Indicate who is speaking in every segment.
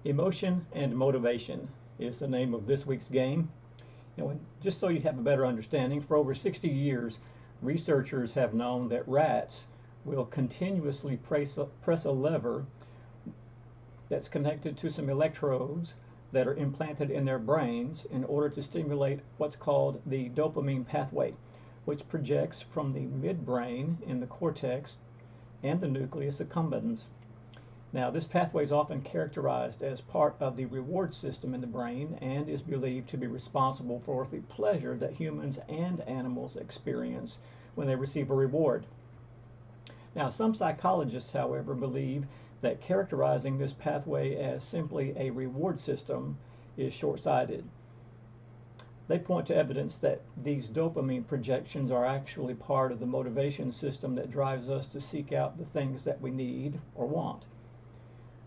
Speaker 1: Emotion and motivation is the name of this week's game. Just so you have a better understanding, for over 60 years, researchers have known that rats will continuously press a lever that's connected to some electrodes that are implanted in their brains in order to stimulate what's called the dopamine pathway, which projects from the midbrain in the cortex and the nucleus accumbens. Now, this pathway is often characterized as part of the reward system in the brain and is believed to be responsible for the pleasure that humans and animals experience when they receive a reward. Now, some psychologists, however, believe that characterizing this pathway as simply a reward system is short-sighted. They point to evidence that these dopamine projections are actually part of the motivation system that drives us to seek out the things that we need or want.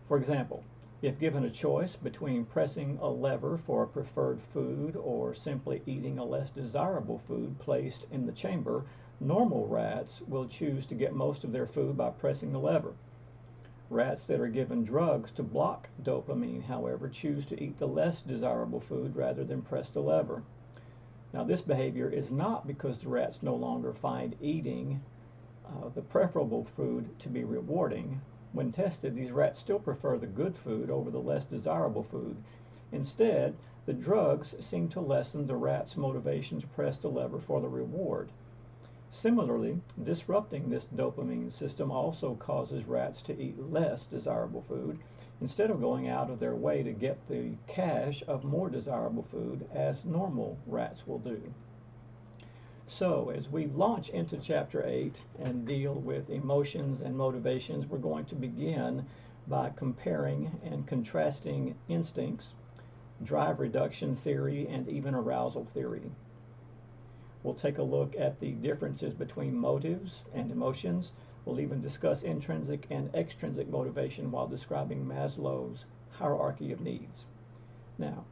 Speaker 1: For example, if given a choice between pressing a lever for a preferred food or simply eating a less desirable food placed in the chamber, normal rats will choose to get most of their food by pressing the lever. Rats that are given drugs to block dopamine, however, choose to eat the less desirable food rather than press the lever. Now, this behavior is not because the rats no longer find eating the preferable food to be rewarding. When tested, these rats still prefer the good food over the less desirable food. Instead, the drugs seem to lessen the rat's motivation to press the lever for the reward. Similarly, disrupting this dopamine system also causes rats to eat less desirable food instead of going out of their way to get the cache of more desirable food as normal rats will do. So, as we launch into Chapter 8 and deal with emotions and motivations, we're going to begin by comparing and contrasting instincts, drive reduction theory, and even arousal theory. We'll take a look at the differences between motives and emotions. We'll even discuss intrinsic and extrinsic motivation while describing Maslow's hierarchy of needs. Now,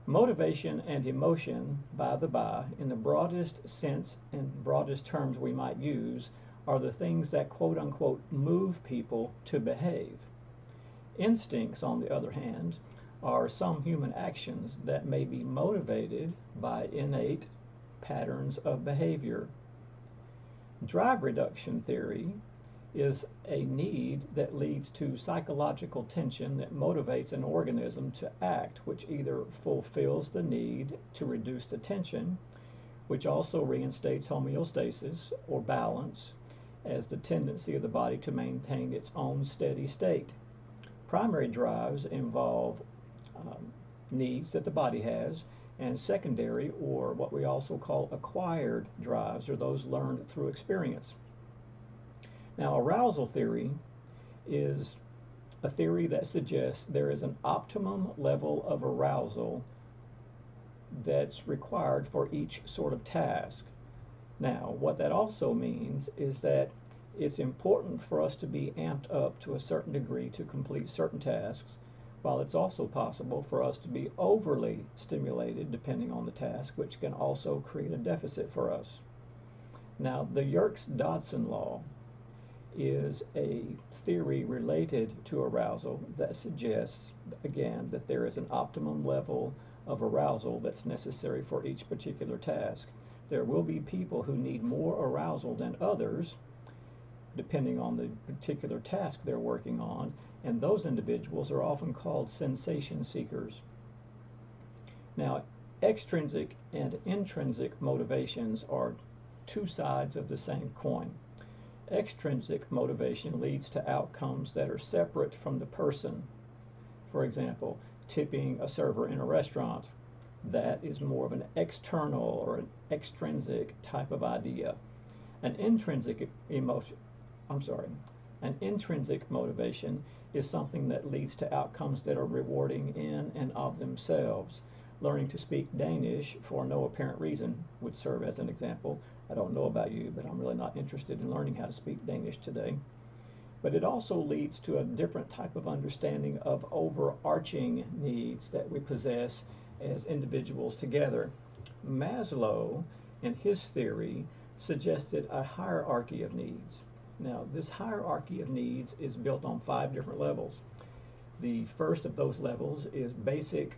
Speaker 1: motivation and emotion, by the by, in the broadest sense and broadest terms we might use, are the things that quote-unquote move people to behave. Instincts, on the other hand, are some human actions that may be motivated by innate patterns of behavior. Drive reduction theory is a need that leads to psychological tension that motivates an organism to act, which either fulfills the need to reduce the tension, which also reinstates homeostasis or balance as the tendency of the body to maintain its own steady state. Primary drives involve needs that the body has, and secondary, or what we also call acquired drives, are those learned through experience. Now, arousal theory is a theory that suggests there is an optimum level of arousal that's required for each sort of task. Now, what that also means is that it's important for us to be amped up to a certain degree to complete certain tasks, while it's also possible for us to be overly stimulated depending on the task, which can also create a deficit for us. Now, the Yerkes-Dodson law is a theory related to arousal that suggests, again, that there is an optimum level of arousal that's necessary for each particular task. There will be people who need more arousal than others, depending on the particular task they're working on, and those individuals are often called sensation seekers. Now, extrinsic and intrinsic motivations are two sides of the same coin. Extrinsic motivation leads to outcomes that are separate from the person. For example, tipping a server in a restaurant. That is more of an external or an extrinsic type of idea. An intrinsic motivation is something that leads to outcomes that are rewarding in and of themselves. Learning to speak Danish for no apparent reason would serve as an example. I don't know about you, but I'm really not interested in learning how to speak Danish today. But it also leads to a different type of understanding of overarching needs that we possess as individuals together. Maslow, in his theory, suggested a hierarchy of needs. Now, this hierarchy of needs is built on 5 different levels. The first of those levels is basic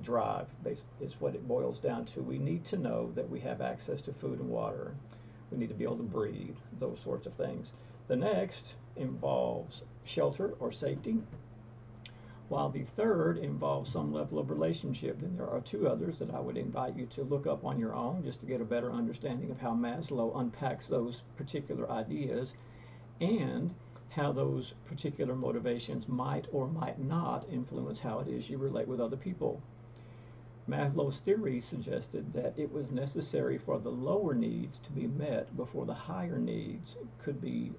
Speaker 1: drive, is what it boils down to. We need to know that we have access to food and water. We need to be able to breathe, those sorts of things. The next involves shelter or safety, while the third involves some level of relationship. Then there are two others that I would invite you to look up on your own just to get a better understanding of how Maslow unpacks those particular ideas and how those particular motivations might or might not influence how it is you relate with other people. Maslow's theory suggested that it was necessary for the lower needs to be met before the higher needs could be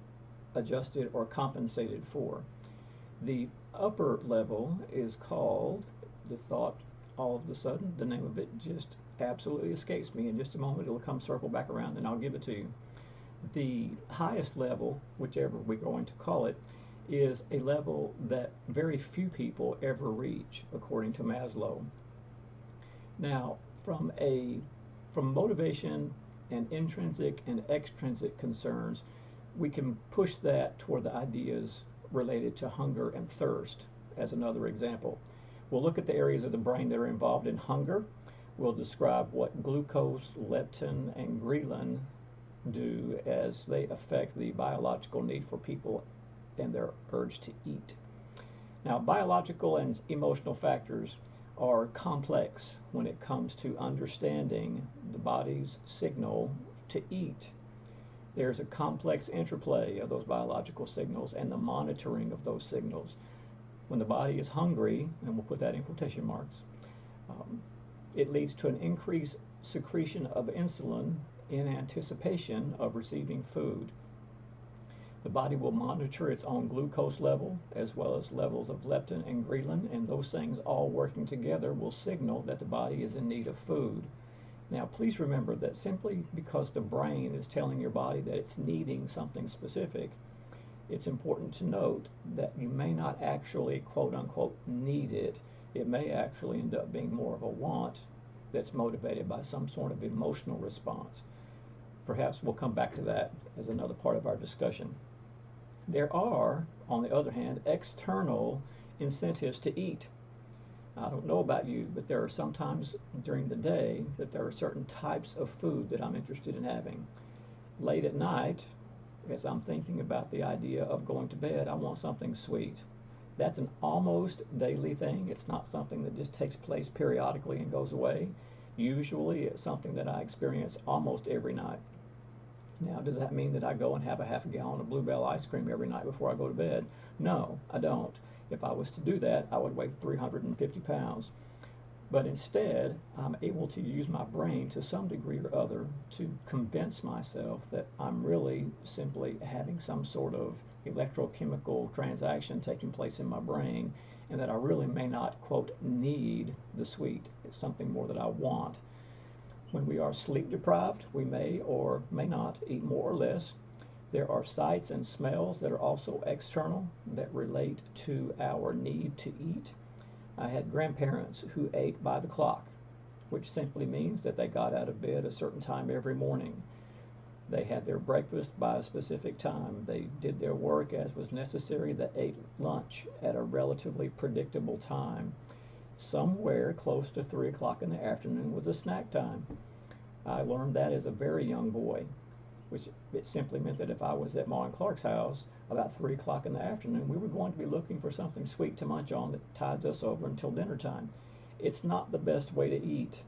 Speaker 1: adjusted or compensated for. The upper level is called, the thought all of a sudden, the name of it just absolutely escapes me. In just a moment it'll come circle back around and I'll give it to you. The highest level, whichever we're going to call it, is a level that very few people ever reach, according to Maslow. Now, from motivation and intrinsic and extrinsic concerns, we can push that toward the ideas related to hunger and thirst as another example. We'll look at the areas of the brain that are involved in hunger. We'll describe what glucose, leptin, and ghrelin do as they affect the biological need for people and their urge to eat. Now, biological and emotional factors are complex when it comes to understanding the body's signal to eat. There's a complex interplay of those biological signals and the monitoring of those signals. When the body is hungry, and we'll put that in quotation marks, it leads to an increased secretion of insulin in anticipation of receiving food. The body will monitor its own glucose level as well as levels of leptin and ghrelin, and those things all working together will signal that the body is in need of food. Now, please remember that simply because the brain is telling your body that it's needing something specific, it's important to note that you may not actually, quote unquote, need it. It may actually end up being more of a want that's motivated by some sort of emotional response. Perhaps we'll come back to that as another part of our discussion. There are, on the other hand, external incentives to eat. I don't know about you, but there are sometimes during the day that there are certain types of food that I'm interested in having. Late at night, as I'm thinking about the idea of going to bed, I want something sweet. That's an almost daily thing. It's not something that just takes place periodically and goes away. Usually it's something that I experience almost every night. Now, does that mean that I go and have a half a gallon of Bluebell ice cream every night before I go to bed? No, I don't. If I was to do that, I would weigh 350 pounds. But instead, I'm able to use my brain to some degree or other to convince myself that I'm really simply having some sort of electrochemical transaction taking place in my brain, and that I really may not, quote, need the sweet. It's something more that I want. When we are sleep deprived, we may or may not eat more or less. There are sights and smells that are also external that relate to our need to eat. I had grandparents who ate by the clock, which simply means that they got out of bed a certain time every morning. They had their breakfast by a specific time. They did their work as was necessary. They ate lunch at a relatively predictable time. Somewhere close to 3 o'clock in the afternoon was a snack time. I learned that as a very young boy, which it simply meant that if I was at Ma and Clark's house about 3 o'clock in the afternoon, we were going to be looking for something sweet to munch on that tides us over until dinner time. It's not the best way to eat.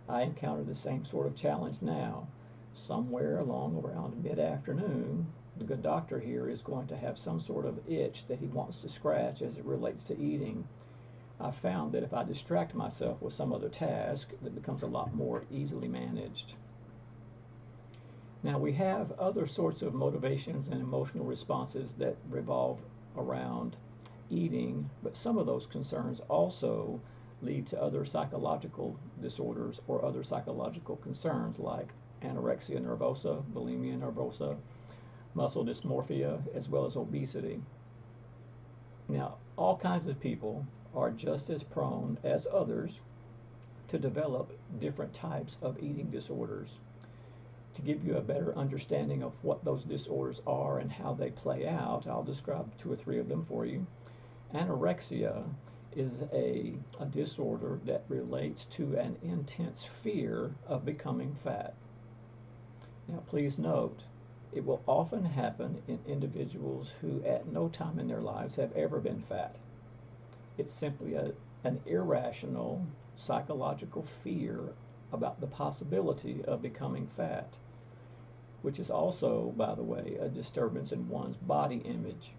Speaker 1: I encounter the same sort of challenge now. Somewhere along around mid-afternoon, the good doctor here is going to have some sort of itch that he wants to scratch as it relates to eating. I found that if I distract myself with some other task, it becomes a lot more easily managed. Now, we have other sorts of motivations and emotional responses that revolve around eating, but some of those concerns also lead to other psychological disorders or other psychological concerns like anorexia nervosa, bulimia nervosa, muscle dysmorphia, as well as obesity. Now, all kinds of people are just as prone as others to develop different types of eating disorders. To give you a better understanding of what those disorders are and how they play out, I'll describe 2 or 3 of them for you. Anorexia is a disorder that relates to an intense fear of becoming fat. Now, please note, it will often happen in individuals who at no time in their lives have ever been fat. It's simply an irrational psychological fear about the possibility of becoming fat, which is also, by the way, a disturbance in one's body image.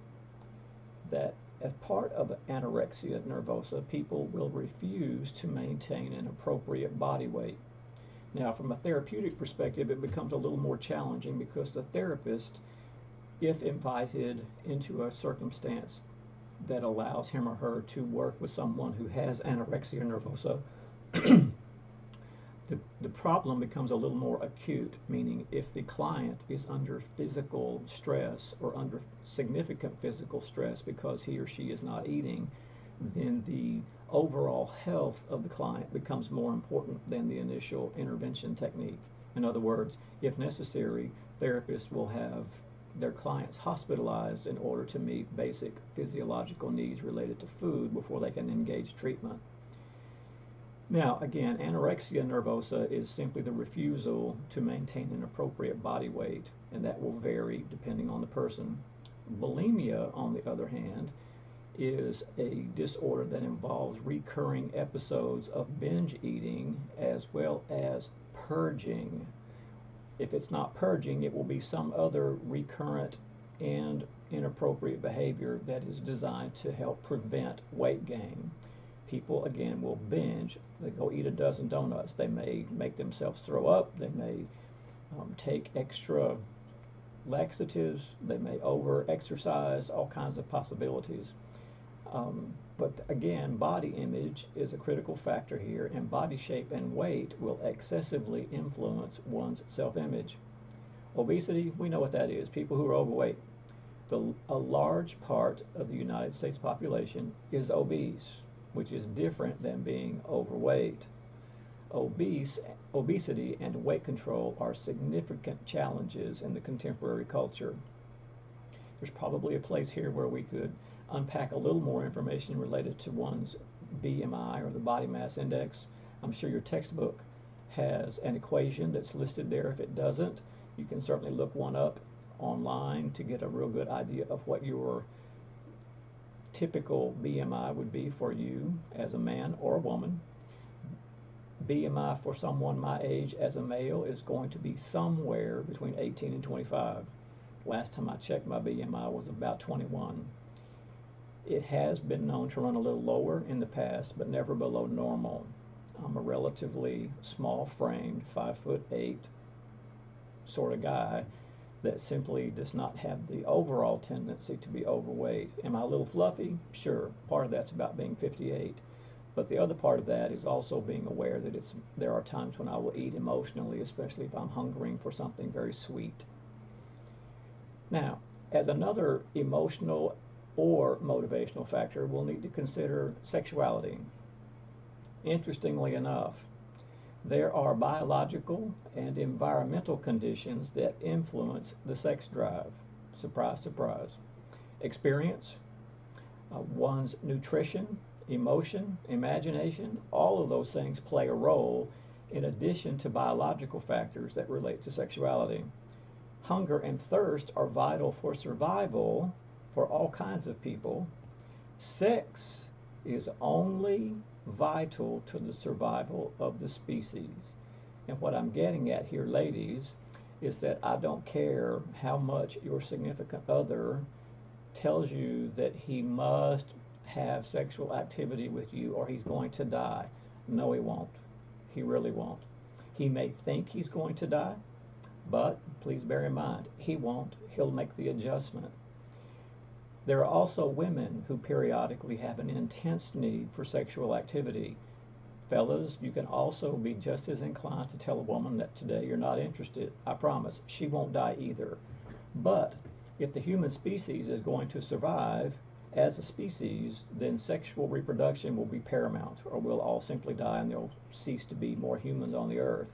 Speaker 1: That as part of anorexia nervosa, people will refuse to maintain an appropriate body weight. Now, from a therapeutic perspective, it becomes a little more challenging because the therapist, if invited into a circumstance that allows him or her to work with someone who has anorexia nervosa, the problem becomes a little more acute, meaning if the client is under physical stress or under significant physical stress because he or she is not eating, then the overall health of the client becomes more important than the initial intervention technique. In other words, if necessary, therapists will have their clients hospitalized in order to meet basic physiological needs related to food before they can engage treatment. Now, again, anorexia nervosa is simply the refusal to maintain an appropriate body weight, and that will vary depending on the person. Bulimia, on the other hand, is a disorder that involves recurring episodes of binge eating as well as purging. If it's not purging, it will be some other recurrent and inappropriate behavior that is designed to help prevent weight gain. People, again, will binge. They go eat a dozen donuts. They may make themselves throw up. They may take extra laxatives. They may over-exercise, all kinds of possibilities. But again, body image is a critical factor here, and body shape and weight will excessively influence one's self-image. Obesity, we know what that is, people who are overweight. A large part of the United States population is obese, which is different than being overweight. Obesity and weight control are significant challenges in the contemporary culture. There's probably a place here where we could unpack a little more information related to one's BMI or the body mass index. I'm sure your textbook has an equation that's listed there. If it doesn't, you can certainly look one up online to get a real good idea of what your typical BMI would be for you as a man or a woman. BMI for someone my age as a male is going to be somewhere between 18 and 25. Last time I checked, my BMI was about 21. It has been known to run a little lower in the past, but never below normal. I'm a relatively small framed, 5'8" sort of guy that simply does not have the overall tendency to be overweight. Am I a little fluffy? Sure. Part of that's about being 58. But the other part of that is also being aware that there are times when I will eat emotionally, especially if I'm hungering for something very sweet. Now, as another emotional or motivational factor, we'll need to consider sexuality. Interestingly enough, there are biological and environmental conditions that influence the sex drive. Surprise, surprise. Experience, one's nutrition, emotion, imagination, all of those things play a role in addition to biological factors that relate to sexuality. Hunger and thirst are vital for survival for all kinds of people. Sex is only vital to the survival of the species. And what I'm getting at here, ladies, is that I don't care how much your significant other tells you that he must have sexual activity with you or he's going to die. No, he won't. He really won't. He may think he's going to die, but please bear in mind, he won't. He'll make the adjustment. There are also women who periodically have an intense need for sexual activity. Fellas, you can also be just as inclined to tell a woman that today you're not interested. I promise, she won't die either. But if the human species is going to survive as a species, then sexual reproduction will be paramount, or we'll all simply die and there'll cease to be more humans on the earth.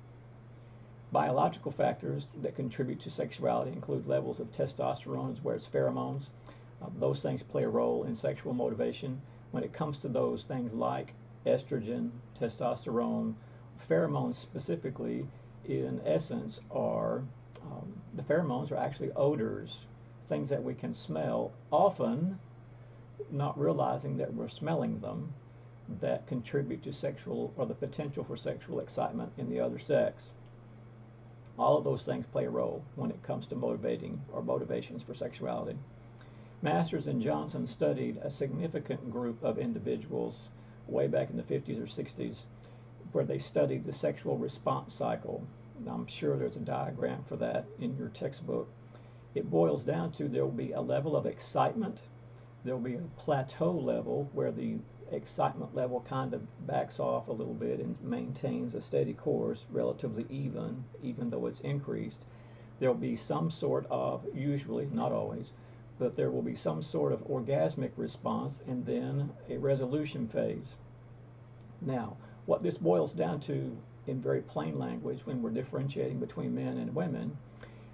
Speaker 1: Biological factors that contribute to sexuality include levels of testosterone as well as pheromones. Those things play a role in sexual motivation. When it comes to those things like estrogen, testosterone, pheromones specifically, in essence, are the pheromones are actually odors, things that we can smell, often not realizing that we're smelling them, that contribute to sexual or the potential for sexual excitement in the other sex. All of those things play a role when it comes to motivating or motivations for sexuality. Masters and Johnson studied a significant group of individuals way back in the 50s or 60s where they studied the sexual response cycle. Now, I'm sure there's a diagram for that in your textbook. It boils down to there will be a level of excitement, there will be a plateau level where the excitement level kind of backs off a little bit and maintains a steady course, relatively even though it's increased. There'll be some sort of, usually, not always, but there will be some sort of orgasmic response and then a resolution phase. Now, what this boils down to in very plain language when we're differentiating between men and women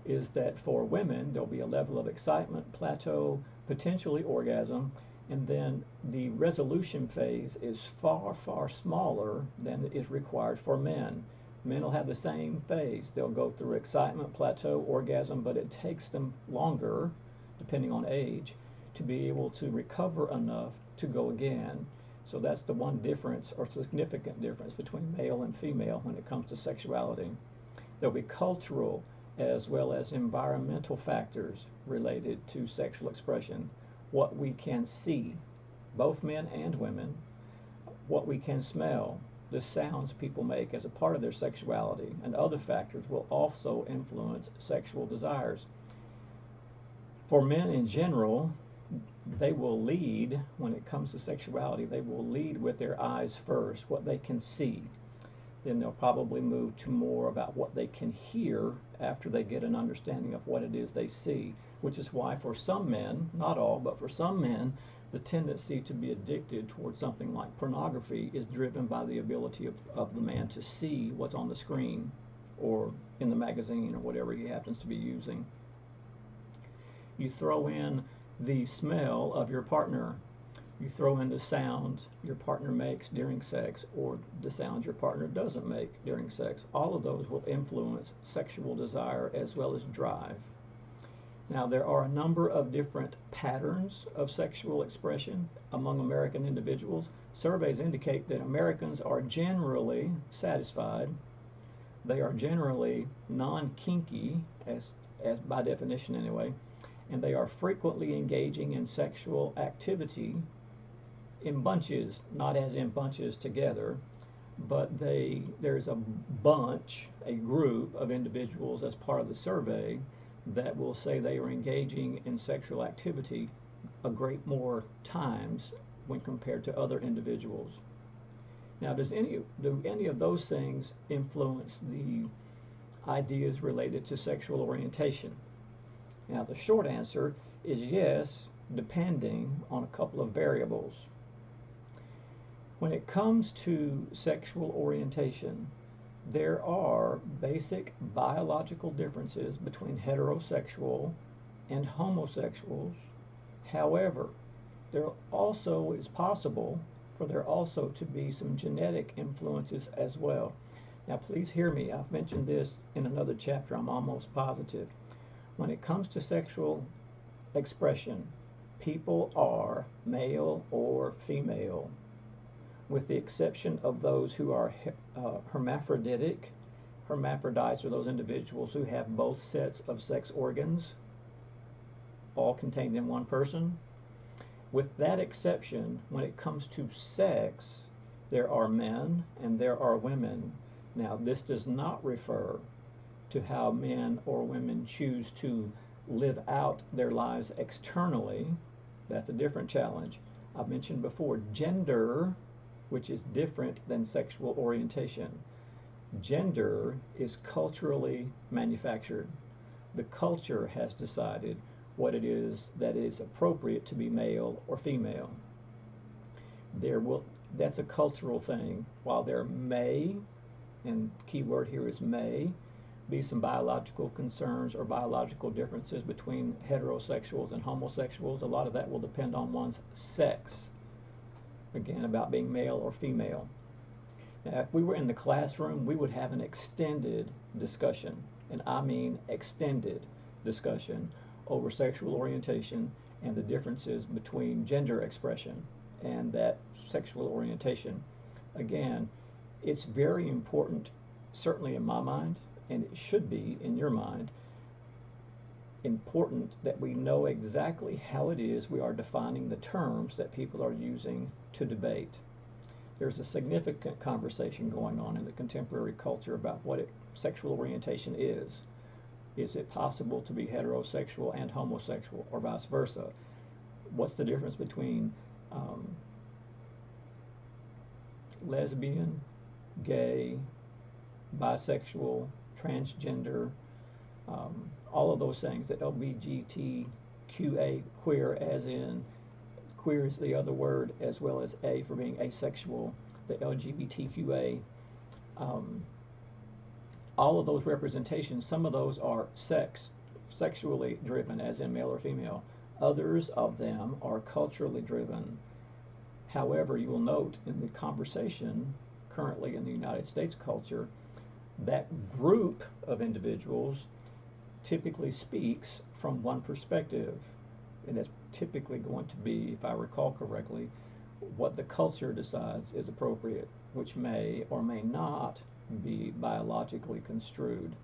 Speaker 1: is that for women there'll be a level of excitement, plateau, potentially orgasm, and then the resolution phase is far, far smaller than is required for men. Men will have the same phase. They'll go through excitement, plateau, orgasm, but it takes them longer, depending on age, to be able to recover enough to go again. So that's the one difference or significant difference between male and female when it comes to sexuality. There'll be cultural as well as environmental factors related to sexual expression. What we can see, both men and women, what we can smell, the sounds people make as a part of their sexuality, and other factors will also influence sexual desires. For men in general, they will lead, when it comes to sexuality, they will lead with their eyes first, what they can see. Then they'll probably move to more about what they can hear after they get an understanding of what it is they see, which is why for some men, not all, but for some men, the tendency to be addicted towards something like pornography is driven by the ability of the man to see what's on the screen or in the magazine or whatever he happens to be using. You throw in the smell of your partner. You throw in the sounds your partner makes during sex or the sounds your partner doesn't make during sex. All of those will influence sexual desire as well as drive. Now, there are a number of different patterns of sexual expression among American individuals. Surveys indicate that Americans are generally satisfied. They are generally non-kinky, as by definition anyway, and they are frequently engaging in sexual activity in bunches, not as in bunches together, but there's a bunch, a group of individuals as part of the survey that will say they are engaging in sexual activity a great more times when compared to other individuals. Now, do any of those things influence the ideas related to sexual orientation? Now, the short answer is yes, depending on a couple of variables. When it comes to sexual orientation, there are basic biological differences between heterosexual and homosexuals. However, there also is possible for there also to be some genetic influences as well. Now, please hear me. I've mentioned this in another chapter, I'm almost positive. When it comes to sexual expression, people are male or female, with the exception of those who are hermaphroditic. Hermaphrodites are those individuals who have both sets of sex organs, all contained in one person. With that exception, when it comes to sex, there are men and there are women. Now, this does not refer to how men or women choose to live out their lives externally. That's a different challenge. I've mentioned before gender, which is different than sexual orientation. Gender is culturally manufactured. The culture has decided what it is that is appropriate to be male or female. That's a cultural thing. While there may, and key word here is may, be some biological concerns or biological differences between heterosexuals and homosexuals. A lot of that will depend on one's sex, again, about being male or female. Now, if we were in the classroom, we would have an extended discussion, and I mean extended discussion, over sexual orientation and the differences between gender expression and that sexual orientation. Again, it's very important, certainly in my mind, and it should be in your mind, important that we know exactly how it is we are defining the terms that people are using to debate. There's a significant conversation going on in the contemporary culture about what sexual orientation is. Is it possible to be heterosexual and homosexual, or vice versa? What's the difference between lesbian, gay, bisexual, transgender, all of those things, the LGBTQA, queer, as in queer is the other word, as well as A for being asexual, the LGBTQA. All of those representations, some of those are sexually driven, as in male or female. Others of them are culturally driven. However, you will note in the conversation currently in the United States culture, that group of individuals typically speaks from one perspective, and it's typically going to be, if I recall correctly, what the culture decides is appropriate, which may or may not be biologically construed.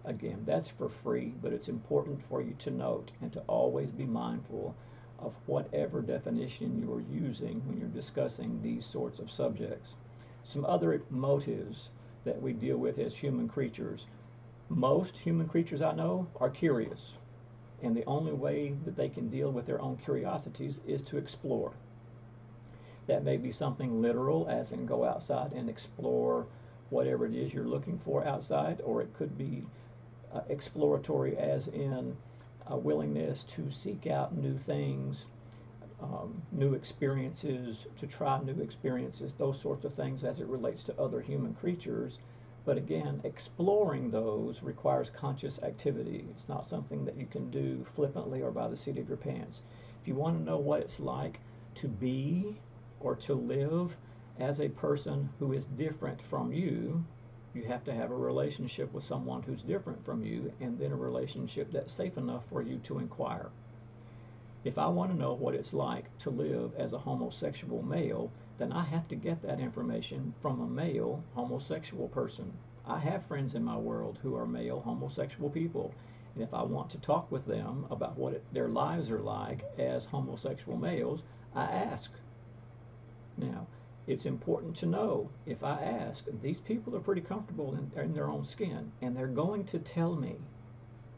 Speaker 1: Again, that's for free, but it's important for you to note and to always be mindful of whatever definition you are using when you're discussing these sorts of subjects. Some other motives that we deal with as human creatures. Most human creatures I know are curious, and the only way that they can deal with their own curiosities is to explore. That may be something literal, as in go outside and explore whatever it is you're looking for outside, or it could be exploratory, as in a willingness to seek out new things, new experiences, to try new experiences, those sorts of things as it relates to other human creatures. But again, exploring those requires conscious activity. It's not something that you can do flippantly or by the seat of your pants. If you want to know what it's like to be or to live as a person who is different from you, you have to have a relationship with someone who's different from you, and then a relationship that's safe enough for you to inquire. If I want to know what it's like to live as a homosexual male, then I have to get that information from a male homosexual person. I have friends in my world who are male homosexual people, and if I want to talk with them about what their lives are like as homosexual males, I ask. Now, it's important to know, if I ask, these people are pretty comfortable in their own skin, and they're going to tell me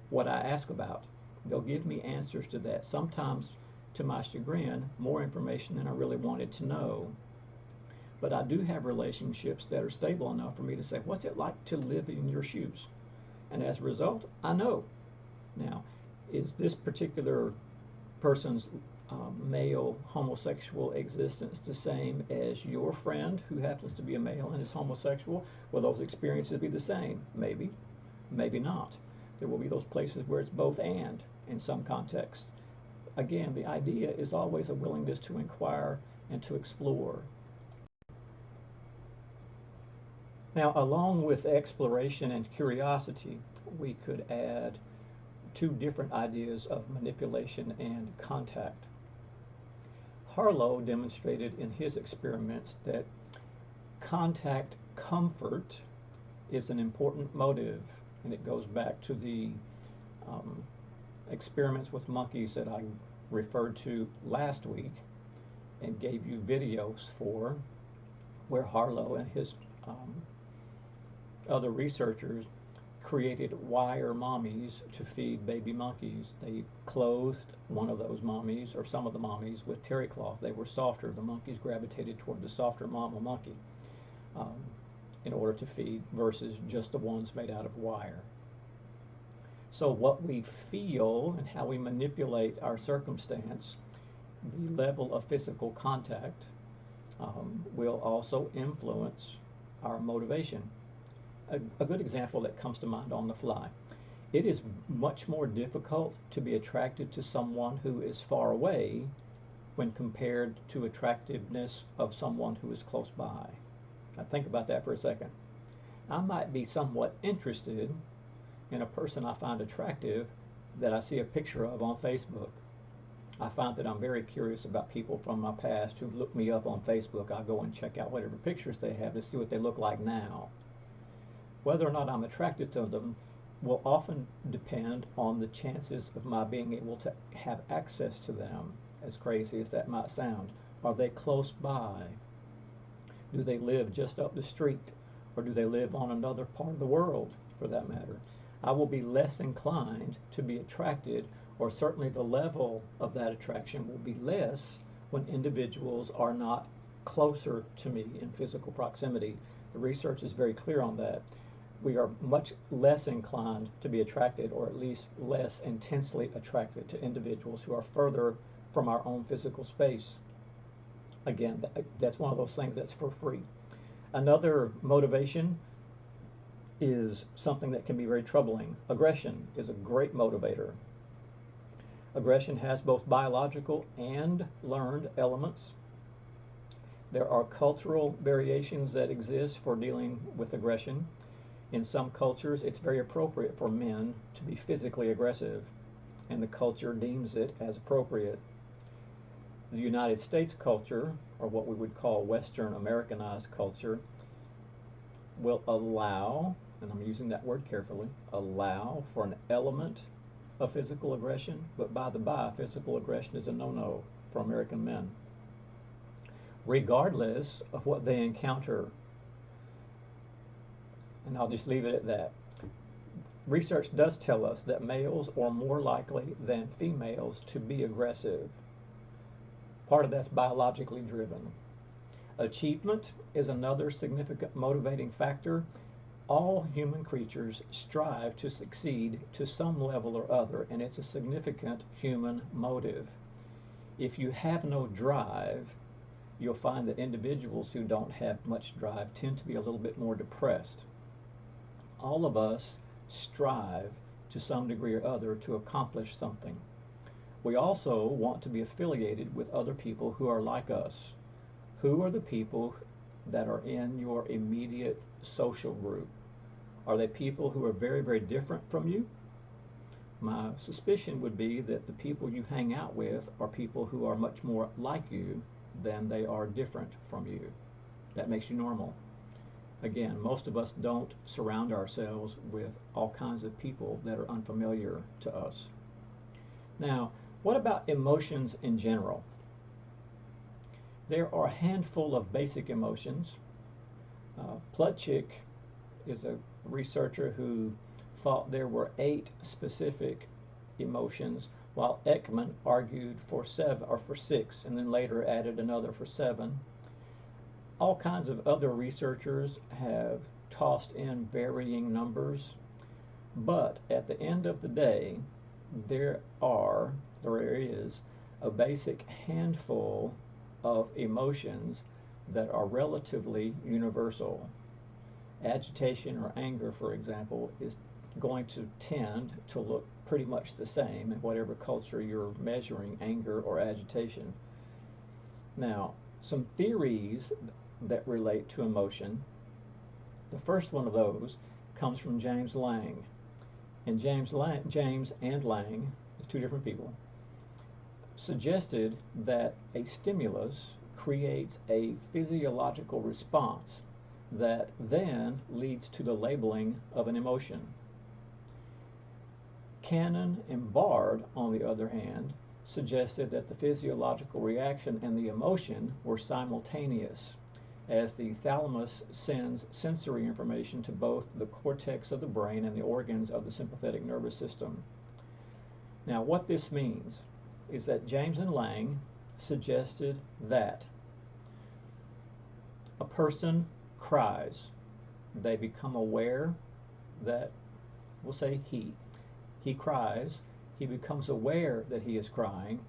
Speaker 1: what I ask about. They'll give me answers to that, sometimes to my chagrin, more information than I really wanted to know. But I do have relationships that are stable enough for me to say, what's it like to live in your shoes? And as a result, I know. Now, is this particular person's male homosexual existence the same as your friend who happens to be a male and is homosexual? Will those experiences be the same? Maybe, maybe not. There will be those places where it's both and in some contexts. Again, the idea is always a willingness to inquire and to explore. Now, along with exploration and curiosity, we could add two different ideas of manipulation and contact. Harlow demonstrated in his experiments that contact comfort is an important motive, and it goes back to the experiments with monkeys that I referred to last week and gave you videos for, where Harlow and his other researchers created wire mommies to feed baby monkeys. They clothed one of those mommies, or some of the mommies, with terry cloth. They were softer. The monkeys gravitated toward the softer mama monkey in order to feed, versus just the ones made out of wire. So what we feel and how we manipulate our circumstance, the level of physical contact, will also influence our motivation. A good example that comes to mind on the fly. It is much more difficult to be attracted to someone who is far away when compared to attractiveness of someone who is close by. Now think about that for a second. I might be somewhat interested in a person I find attractive that I see a picture of on Facebook. I find that I'm very curious about people from my past who look me up on Facebook. I go and check out whatever pictures they have to see what they look like now. Whether or not I'm attracted to them will often depend on the chances of my being able to have access to them, as crazy as that might sound. Are they close by? Do they live just up the street? Or do they live on another part of the world, for that matter? I will be less inclined to be attracted, or certainly the level of that attraction will be less when individuals are not closer to me in physical proximity. The research is very clear on that. We are much less inclined to be attracted, or at least less intensely attracted to individuals who are further from our own physical space. Again, that's one of those things that's for free. Another motivation is something that can be very troubling. Aggression is a great motivator. Aggression has both biological and learned elements. There are cultural variations that exist for dealing with aggression. In some cultures, it's very appropriate for men to be physically aggressive, and the culture deems it as appropriate. The United States culture, or what we would call Western Americanized culture, will allow, and I'm using that word carefully, allow for an element of physical aggression, but by the by, physical aggression is a no-no for American men, regardless of what they encounter. And I'll just leave it at that. Research does tell us that males are more likely than females to be aggressive. Part of that's biologically driven. Achievement is another significant motivating factor. All human creatures strive to succeed to some level or other, and it's a significant human motive. If you have no drive, you'll find that individuals who don't have much drive tend to be a little bit more depressed. All of us strive to some degree or other to accomplish something. We also want to be affiliated with other people who are like us. Who are the people that are in your immediate social group? Are they people who are very, very different from you? My suspicion would be that the people you hang out with are people who are much more like you than they are different from you. That makes you normal. Again, most of us don't surround ourselves with all kinds of people that are unfamiliar to us. Now, what about emotions in general? There are a handful of basic emotions. Plutchik is a researcher who thought there were 8 specific emotions, while Ekman argued for 7 or for 6, and then later added another for 7. All kinds of other researchers have tossed in varying numbers, but at the end of the day, there is a basic handful of emotions that are relatively universal. Agitation or anger, for example, is going to tend to look pretty much the same in whatever culture you're measuring anger or agitation. Now, some theories that relate to emotion. The first one of those comes from James Lang. And James and Lang, 2 different people, suggested that a stimulus creates a physiological response that then leads to the labeling of an emotion. Cannon and Bard, on the other hand, suggested that the physiological reaction and the emotion were simultaneous, as the thalamus sends sensory information to both the cortex of the brain and the organs of the sympathetic nervous system. Now, what this means is that James and Lang suggested that a person cries. They become aware that, we'll say he cries. He becomes aware that he is crying,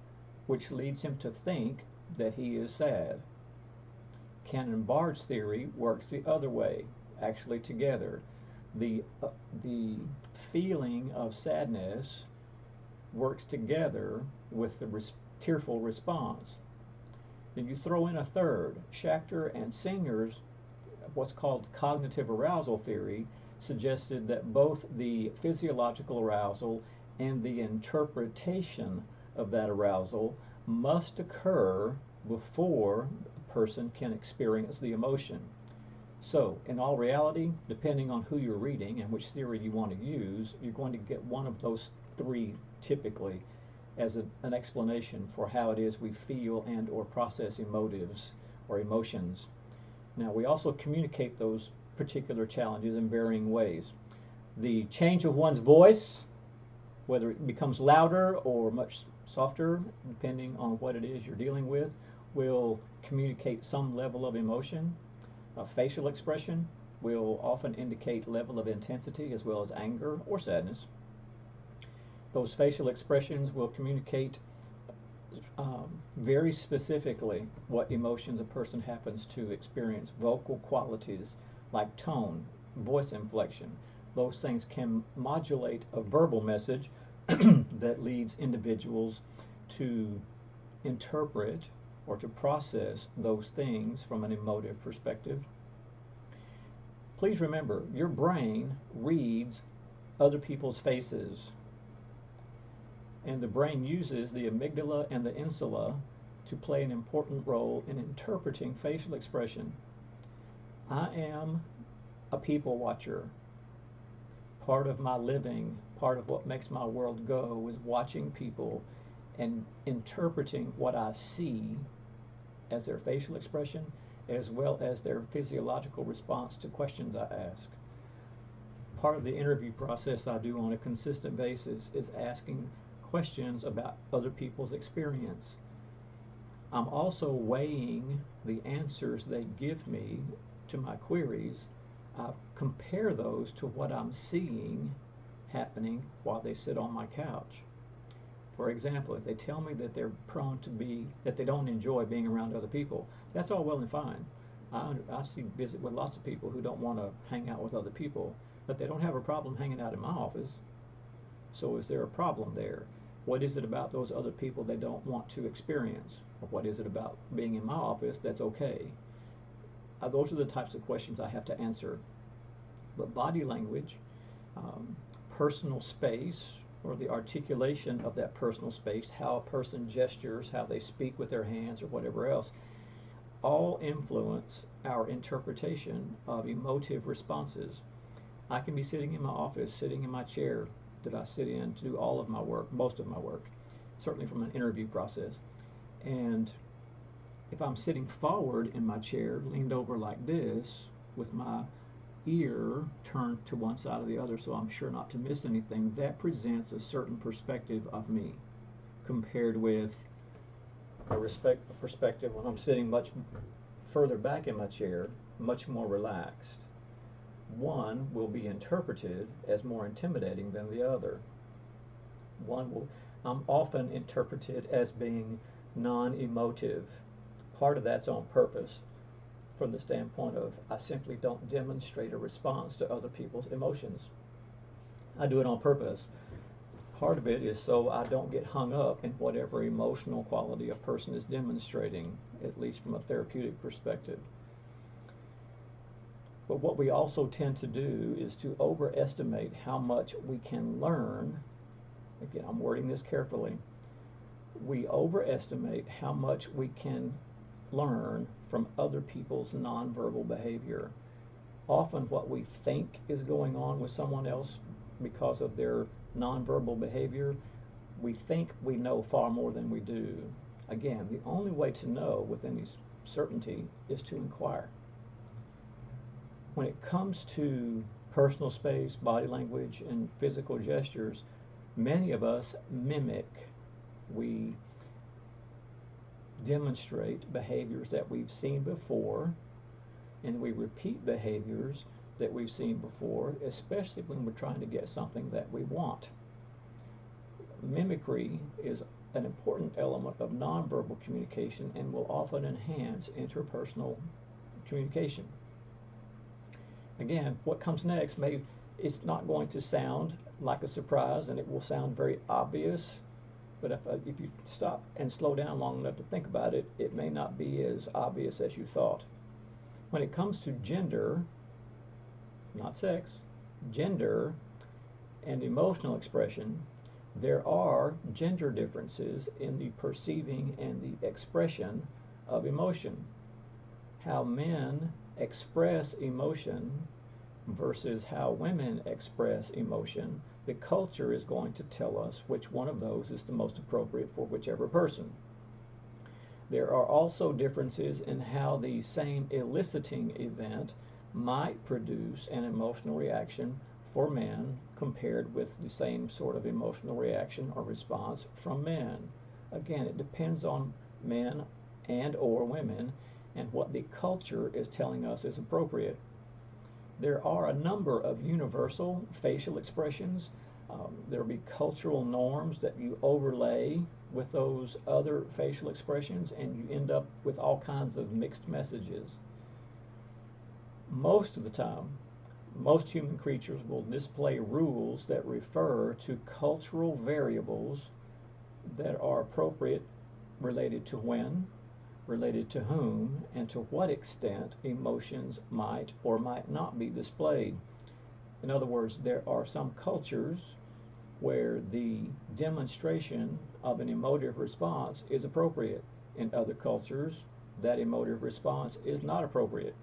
Speaker 1: which leads him to think that he is sad. Cannon Bard's theory works the other way, actually together. the feeling of sadness works together with the tearful response. Then you throw in a third. Schachter and Singer's what's called cognitive arousal theory suggested that both the physiological arousal and the interpretation of that arousal must occur before a person can experience the emotion. So, in all reality, depending on who you're reading and which theory you want to use, you're going to get one of those three typically as an explanation for how it is we feel and or process emotives or emotions. Now, we also communicate those particular challenges in varying ways. The change of one's voice, whether it becomes louder or much softer, depending on what it is you're dealing with, will communicate some level of emotion. Facial expression will often indicate level of intensity as well as anger or sadness. Those facial expressions will communicate very specifically what emotions a person happens to experience. Vocal qualities like tone, voice inflection, those things can modulate a verbal message that leads individuals to interpret or to process those things from an emotive perspective. Please remember, your brain reads other people's faces, and the brain uses the amygdala and the insula to play an important role in interpreting facial expression. I am a people watcher. Part of my living, part of what makes my world go is watching people and interpreting what I see as their facial expression as well as their physiological response to questions I ask. Part of the interview process I do on a consistent basis is asking questions about other people's experience. I'm also weighing the answers they give me to my queries. I compare those to what I'm seeing happening while they sit on my couch. For example, if they tell me that they're prone to that they don't enjoy being around other people, that's all well and fine. I visit with lots of people who don't want to hang out with other people, but they don't have a problem hanging out in my office. So is there a problem there? What is it about those other people they don't want to experience? Or what is it about being in my office that's okay? Those are the types of questions I have to answer. But body language, personal space, or the articulation of that personal space, how a person gestures, how they speak with their hands or whatever else, all influence our interpretation of emotive responses. I can be sitting in my office, sitting in my chair that I sit in to do all of my work, most of my work, certainly from an interview process. And if I'm sitting forward in my chair, leaned over like this, with my ear turned to one side or the other so I'm sure not to miss anything, that presents a certain perspective of me compared with a perspective when I'm sitting much further back in my chair, much more relaxed. One will be interpreted as more intimidating than the other. I'm often interpreted as being non-emotive. Part of that's on purpose, from the standpoint of I simply don't demonstrate a response to other people's emotions. I do it on purpose. Part of it is so I don't get hung up in whatever emotional quality a person is demonstrating, at least from a therapeutic perspective. But what we also tend to do is to overestimate how much we can learn. Again, I'm wording this carefully. We overestimate how much we can learn from other people's nonverbal behavior. Often what we think is going on with someone else because of their nonverbal behavior, we think we know far more than we do. Again, the only way to know with any certainty is to inquire. When it comes to personal space, body language, and physical gestures, many of us mimic. We demonstrate behaviors that we've seen before, and we repeat behaviors that we've seen before, especially when we're trying to get something that we want. Mimicry is an important element of nonverbal communication and will often enhance interpersonal communication. Again, what comes next may It's not going to sound like a surprise, and it will sound very obvious. But if you stop and slow down long enough to think about it, it may not be as obvious as you thought. When it comes to gender, not sex, gender and emotional expression, there are gender differences in the perceiving and the expression of emotion. How men express emotion versus how women express emotion, the culture is going to tell us which one of those is the most appropriate for whichever person. There are also differences in how the same eliciting event might produce an emotional reaction for men compared with the same sort of emotional reaction or response from men. Again, it depends on men and or women and what the culture is telling us is appropriate. There are a number of universal facial expressions. There will be cultural norms that you overlay with those other facial expressions, and you end up with all kinds of mixed messages. Most of the time, most human creatures will display rules that refer to cultural variables that are appropriate, related to when, related to whom, and to what extent emotions might or might not be displayed. In other words, there are some cultures where the demonstration of an emotive response is appropriate. In other cultures, that emotive response is not appropriate.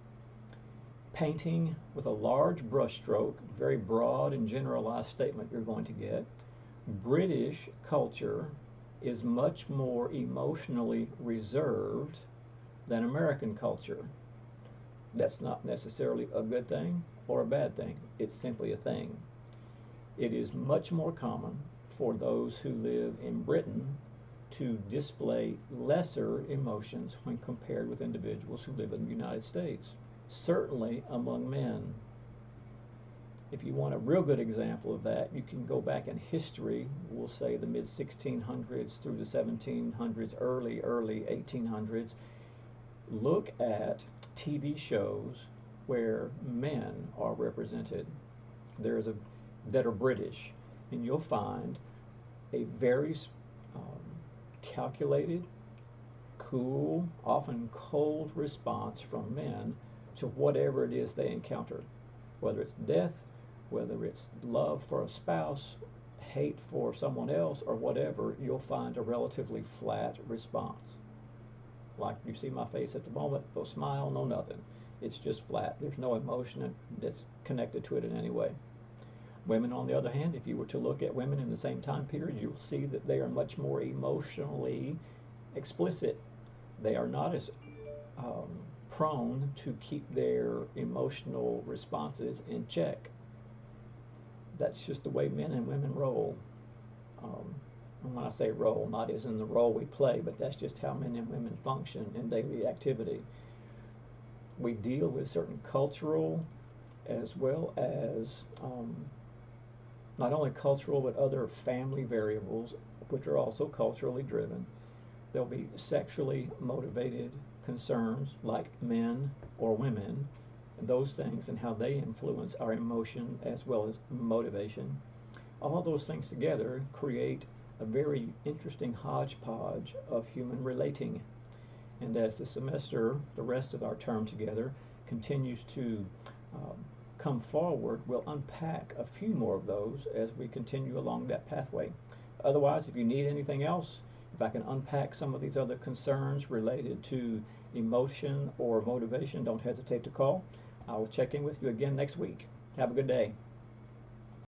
Speaker 1: Painting with a large brushstroke, very broad and generalized statement you're going to get. British culture is much more emotionally reserved than American culture. That's not necessarily a good thing or a bad thing. It's simply a thing. It is much more common for those who live in Britain to display lesser emotions when compared with individuals who live in the United States. Certainly among men. If you want a real good example of that, you can go back in history, we'll say the mid-1600s through the 1700s, early 1800s. Look at TV shows where men are represented. That are British, and you'll find a very calculated, cool, often cold response from men to whatever it is they encounter, whether it's death, whether it's love for a spouse, hate for someone else, or whatever. You'll find a relatively flat response. Like you see my face at the moment, no smile, no nothing. It's just flat. There's no emotion that's connected to it in any way. Women, on the other hand, if you were to look at women in the same time period, you'll see that they are much more emotionally explicit. They are not as prone to keep their emotional responses in check. That's just the way men and women roll. And when I say roll, not as in the role we play, but that's just how men and women function in daily activity. We deal with certain cultural as well as not only cultural but other family variables, which are also culturally driven. There'll be sexually motivated concerns like men or women, and those things and how they influence our emotion as well as motivation. All those things together create a very interesting hodgepodge of human relating. And as the semester, the rest of our term together, continues to come forward, we'll unpack a few more of those as we continue along that pathway. Otherwise, if you need anything else, if I can unpack some of these other concerns related to emotion or motivation, don't hesitate to call. I will check in with you again next week. Have a good day.